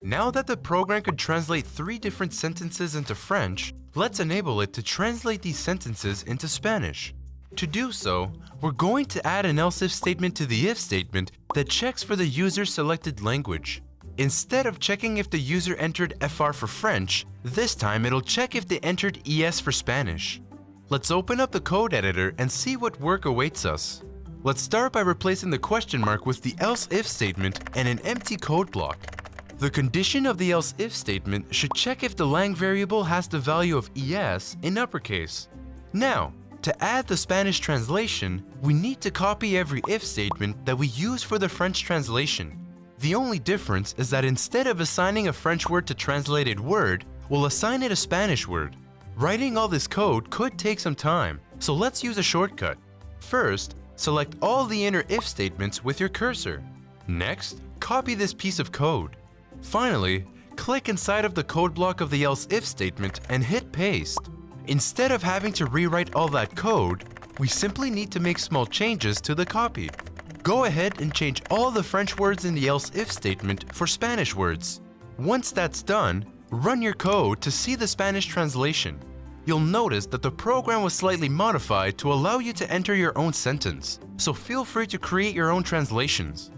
Now that the program could translate 3 different sentences into French, let's enable it to translate these sentences into Spanish. To do so, we're going to add an else if statement to the if statement that checks for the user's selected language. Instead of checking if the user entered FR for French, this time it'll check if they entered ES for Spanish. Let's open up the code editor and see what work awaits us. Let's start by replacing the question mark with the else if statement and an empty code block. The condition of the else if statement should check if the lang variable has the value of ES in uppercase. Now, to add the Spanish translation, we need to copy every if statement that we use for the French translation. The only difference is that instead of assigning a French word to translated word, we'll assign it a Spanish word. Writing all this code could take some time, so let's use a shortcut. First, select all the inner if statements with your cursor. Next, copy this piece of code. Finally, click inside of the code block of the else if statement and hit paste. Instead of having to rewrite all that code, we simply need to make small changes to the copy. Go ahead and change all the French words in the else if statement for Spanish words. Once that's done, run your code to see the Spanish translation. You'll notice that the program was slightly modified to allow you to enter your own sentence, so feel free to create your own translations.